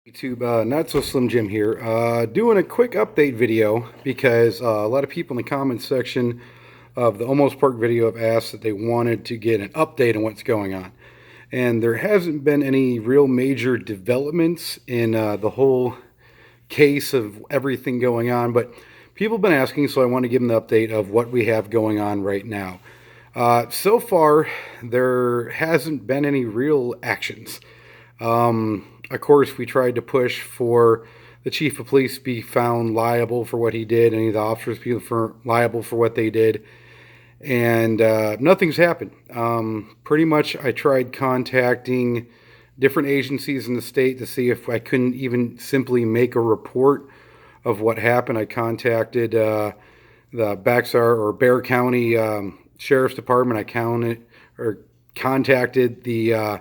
YouTube, Not So Slim Jim here, doing a quick update video because a lot of people in the comments section of the Olmos Park video have asked that they wanted to get an update on what's going on. And there hasn't been any real major developments in the whole case of everything going on, but people have been asking, so I want to give them the update of what we have going on right now. So far, there hasn't been any real actions. Of course, we tried to push for the chief of police to be found liable for what he did, any of the officers be liable for what they did, and nothing's happened. Pretty much, I tried contacting different agencies in the state to see if I couldn't even simply make a report of what happened. I contacted the Bexar or Bear County Sheriff's Department. Contacted the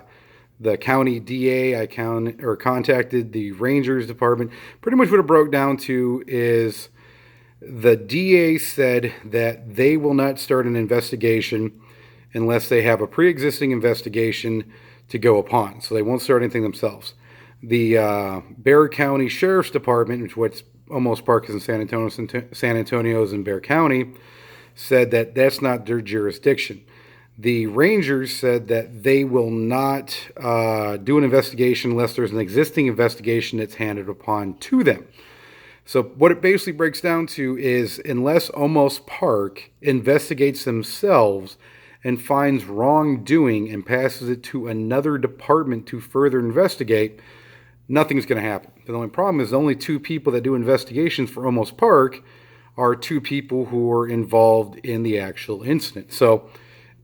county DA. I contacted the Rangers Department. Pretty much what it broke down to is the DA said that they will not start an investigation unless they have a pre-existing investigation to go upon. So they won't start anything themselves. The Bear County Sheriff's Department, which is what's Olmos Park is in San Antonio is in Bear County, said that that's not their jurisdiction. The Rangers said that they will not do an investigation unless there's an existing investigation that's handed upon to them. So what it basically breaks down to is unless Olmos Park investigates themselves and finds wrongdoing and passes it to another department to further investigate, nothing's going to happen. The only problem is the only two people that do investigations for Olmos Park are two people who are involved in the actual incident. So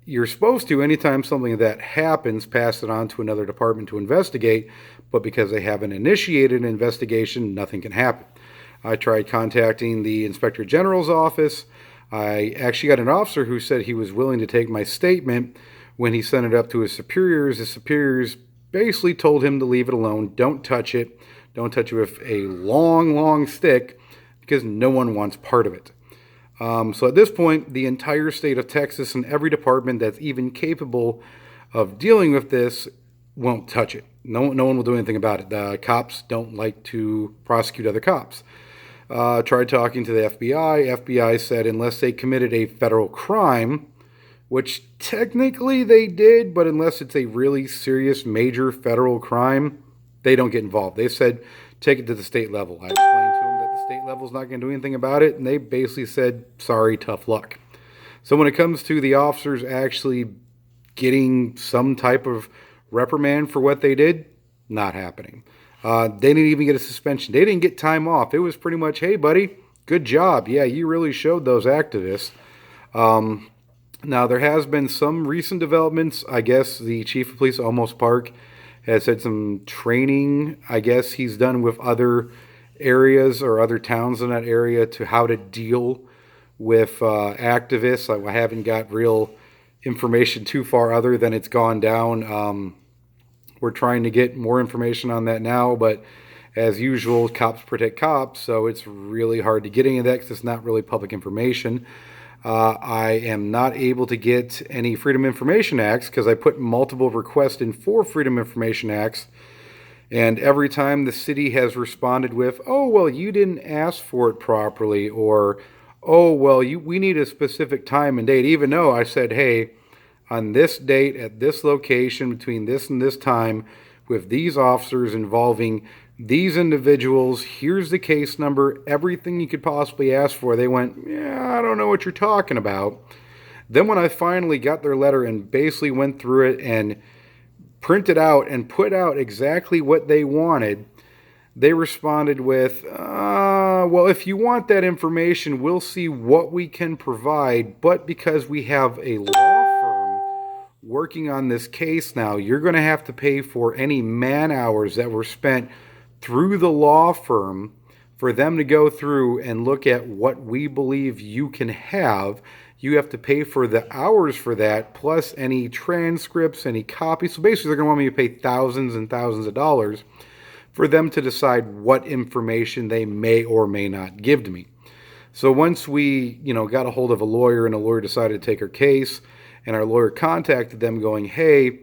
you're supposed to, anytime something like that happens, pass it on to another department to investigate, but because they haven't initiated an investigation, nothing can happen. I tried contacting the Inspector General's office. I actually got an officer who said he was willing to take my statement. When he sent it up to his superiors, basically told him to leave it alone. Don't touch it. Don't touch it with a long, long stick because no one wants part of it. So at this point, the entire state of Texas and every department that's even capable of dealing with this won't touch it. No one will do anything about it. The cops don't like to prosecute other cops. Tried talking to the FBI. FBI said unless they committed a federal crime, which technically they did, but unless it's a really serious major federal crime, they don't get involved. They said take it to the state level. I explained to them that the state level is not going to do anything about it, and they basically said, sorry, tough luck. So when it comes to the officers actually getting some type of reprimand for what they did, not happening. They didn't even get a suspension. They didn't get time off. It was pretty much, hey, buddy, good job. Yeah, you really showed those activists. Now, there has been some recent developments. I guess the chief of police, Olmos Park, has had some training, I guess he's done with other areas or other towns in that area to how to deal with activists. I haven't got real information too far other than it's gone down. We're trying to get more information on that now, but as usual, cops protect cops, so it's really hard to get any of that because it's not really public information. I am not able to get any Freedom of Information Acts because I put multiple requests in for Freedom of Information Acts, and every time the city has responded with, oh, well, you didn't ask for it properly, or, oh, well, we need a specific time and date, even though I said, hey, on this date, at this location, between this and this time, with these officers involving these individuals, here's the case number, everything you could possibly ask for. They went, yeah, I don't know what you're talking about. Then when I finally got their letter and basically went through it and printed out and put out exactly what they wanted, they responded with, well, if you want that information, we'll see what we can provide, but because we have a law firm working on this case now, you're going to have to pay for any man hours that were spent through the law firm for them to go through and look at what we believe you can have. You have to pay for the hours for that, plus any transcripts, any copies. So basically, they're going to want me to pay thousands and thousands of dollars for them to decide what information they may or may not give to me. So once we, got a hold of a lawyer and a lawyer decided to take our case, and our lawyer contacted them going, hey,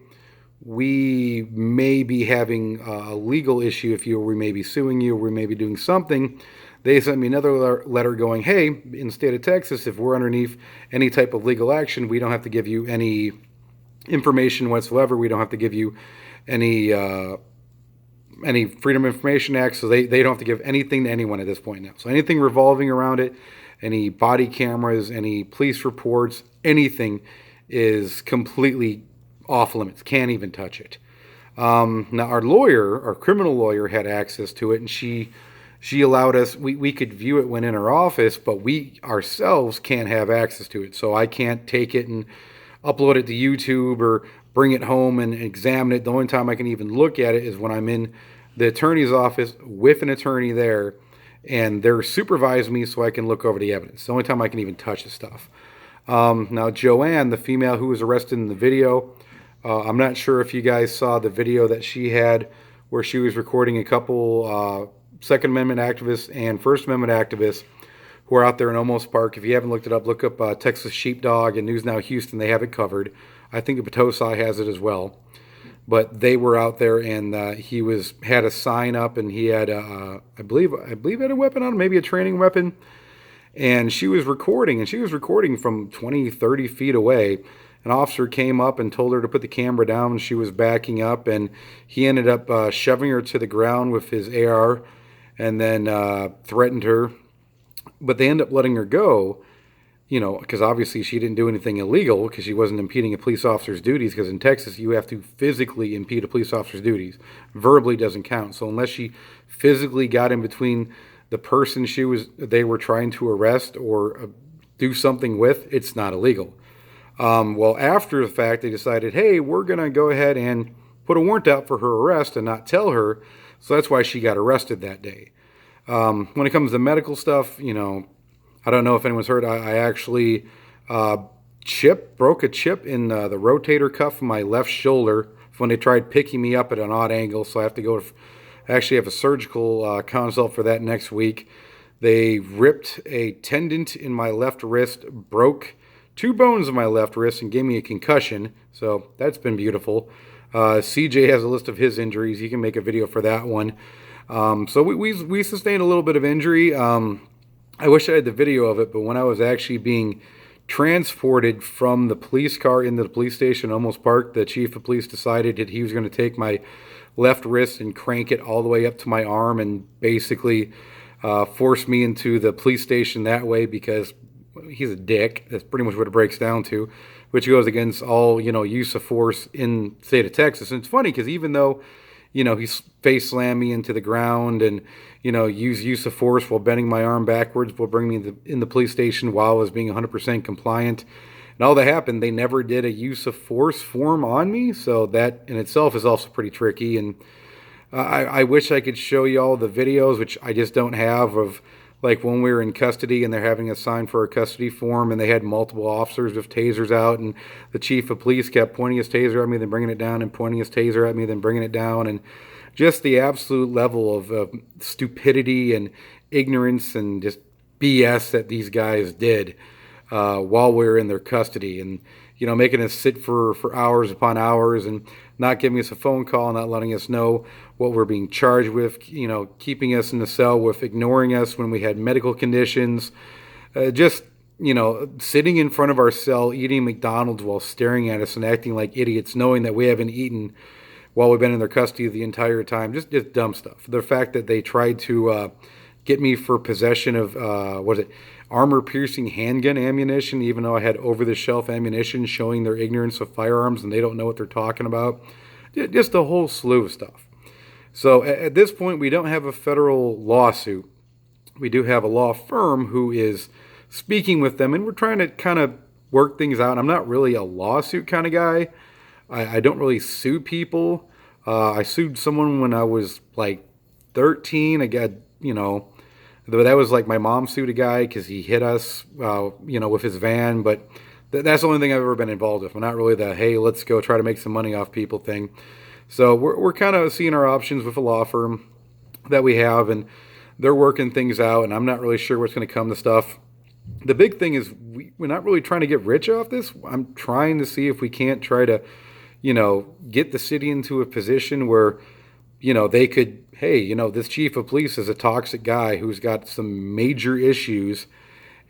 we may be having a legal issue if you, or we may be suing you, or we may be doing something. They sent me another letter going, hey, in the state of Texas, if we're underneath any type of legal action, we don't have to give you any information whatsoever. We don't have to give you any Freedom of Information Act, so they don't have to give anything to anyone at this point now. So anything revolving around it, any body cameras, any police reports, anything is completely off limits. Can't even touch it. Now our criminal lawyer, had access to it, and she allowed us. We could view it when in her office, but we ourselves can't have access to it. So I can't take it and upload it to YouTube or bring it home and examine it. The only time I can even look at it is when I'm in the attorney's office with an attorney there, and they're supervising me so I can look over the evidence. It's the only time I can even touch the stuff. Now, Joanne, the female who was arrested in the video, I'm not sure if you guys saw the video that she had where she was recording a couple Second Amendment activists and First Amendment activists who are out there in Olmos Park. If you haven't looked it up, look up Texas Sheepdog and News Now Houston. They have it covered. I think the Potosi has it as well. But they were out there, and he had a sign up, and he had, I believe had a weapon on him, maybe a training weapon. And she was recording, from 20, 30 feet away. An officer came up and told her to put the camera down. She was backing up, and he ended up shoving her to the ground with his AR, and then threatened her. But they ended up letting her go, because obviously she didn't do anything illegal, because she wasn't impeding a police officer's duties, because in Texas you have to physically impede a police officer's duties. Verbally doesn't count. So unless she physically got in between the person they were trying to arrest or do something with, it's not illegal. Well, after the fact, they decided, hey, we're going to go ahead and put a warrant out for her arrest and not tell her. So that's why she got arrested that day. When it comes to medical stuff, I don't know if anyone's heard, I actually broke a chip in the rotator cuff of my left shoulder when they tried picking me up at an odd angle. So I have to actually have a surgical consult for that next week. They ripped a tendon in my left wrist, broke 2 bones of my left wrist, and gave me a concussion. So that's been beautiful. CJ has a list of his injuries. He can make a video for that one. So we sustained a little bit of injury. I wish I had the video of it, but when I was actually being transported from the police car into the police station in Olmos Park, the chief of police decided that he was going to take my left wrist and crank it all the way up to my arm and basically force me into the police station that way, because he's a dick. That's pretty much what it breaks down to, which goes against all, use of force in the state of Texas. And it's funny because even though, he face slammed me into the ground and, used use of force while bending my arm backwards will bring me in the police station while I was being 100% compliant. And all that happened, they never did a use of force form on me. So that in itself is also pretty tricky. And I wish I could show you all the videos, which I just don't have, of like when we were in custody and they're having us sign for a custody form and they had multiple officers with tasers out, and the chief of police kept pointing his taser at me, then bringing it down, and pointing his taser at me, then bringing it down. And just the absolute level of stupidity and ignorance and just BS that these guys did while we were in their custody, and making us sit for hours upon hours and not giving us a phone call, not letting us know what we're being charged with, keeping us in the cell with ignoring us when we had medical conditions, sitting in front of our cell eating McDonald's while staring at us and acting like idiots, knowing that we haven't eaten while we've been in their custody the entire time. Just dumb stuff. The fact that they tried to get me for possession of, armor-piercing handgun ammunition, even though I had over-the-shelf ammunition, showing their ignorance of firearms and they don't know what they're talking about. Just a whole slew of stuff. So at this point, we don't have a federal lawsuit. We do have a law firm who is speaking with them, and we're trying to kind of work things out. I'm not really a lawsuit kind of guy. I don't really sue people. I sued someone when I was like 13. I got, that was like my mom sued a guy because he hit us, with his van. But that's the only thing I've ever been involved with. I'm not really the, hey, let's go try to make some money off people thing. So we're kind of seeing our options with a law firm that we have, and they're working things out, and I'm not really sure what's going to come to stuff. The big thing is we're not really trying to get rich off this. I'm trying to see if we can't try to, get the city into a position where, they could, hey, this chief of police is a toxic guy who's got some major issues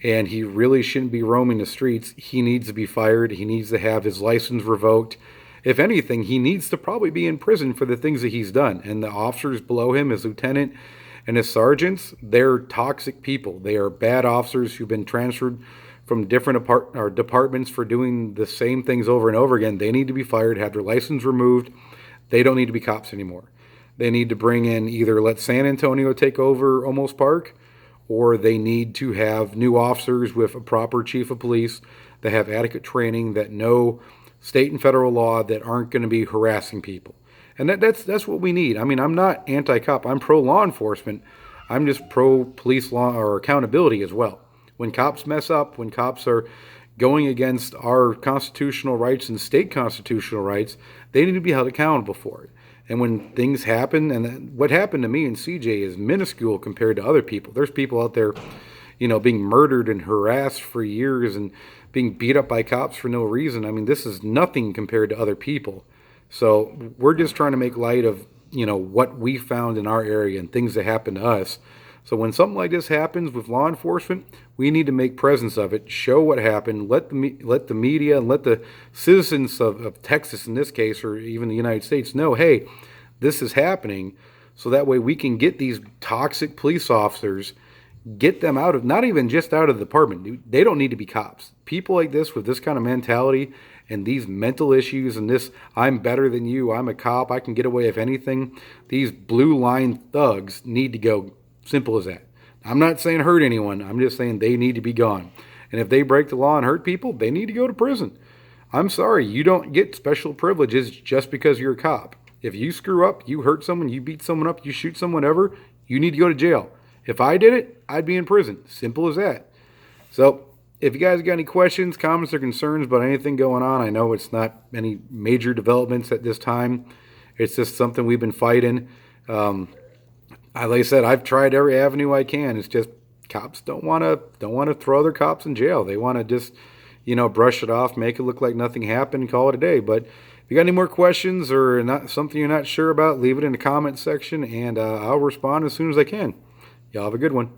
and he really shouldn't be roaming the streets. He needs to be fired. He needs to have his license revoked. If anything, he needs to probably be in prison for the things that he's done. And the officers below him, his lieutenant and his sergeants, they're toxic people. They are bad officers who've been transferred from different departments for doing the same things over and over again. They need to be fired, have their license removed. They don't need to be cops anymore. They need to bring in either let San Antonio take over Olmos Park, or they need to have new officers with a proper chief of police that have adequate training, that know state and federal law, that aren't going to be harassing people. And that's what we need. I mean, I'm not anti-cop. I'm pro-law enforcement. I'm just pro-police law or accountability as well. When cops mess up, when cops are going against our constitutional rights and state constitutional rights, they need to be held accountable for it. And when things happen, and what happened to me and CJ is minuscule compared to other people. There's people out there, being murdered and harassed for years and being beat up by cops for no reason. I mean, this is nothing compared to other people. So we're just trying to make light of, what we found in our area and things that happened to us. So when something like this happens with law enforcement, we need to make presence of it, show what happened, let the media and let the citizens of Texas in this case, or even the United States, know, hey, this is happening, so that way we can get these toxic police officers, get them out of, not even just out of the department. They don't need to be cops. People like this with this kind of mentality and these mental issues and this, I'm better than you, I'm a cop, I can get away with anything, these blue line thugs need to go. Simple as that. I'm not saying hurt anyone. I'm just saying they need to be gone. And if they break the law and hurt people, they need to go to prison. I'm sorry, you don't get special privileges just because you're a cop. If you screw up, you hurt someone, you beat someone up, you shoot someone ever, you need to go to jail. If I did it, I'd be in prison. Simple as that. So if you guys got any questions, comments, or concerns about anything going on, I know it's not any major developments at this time. It's just something we've been fighting. Like I said, I've tried every avenue I can. It's just cops don't want to throw other cops in jail. They want to just, brush it off, make it look like nothing happened, and call it a day. But if you got any more questions or not something you're not sure about, leave it in the comment section, and I'll respond as soon as I can. Y'all have a good one.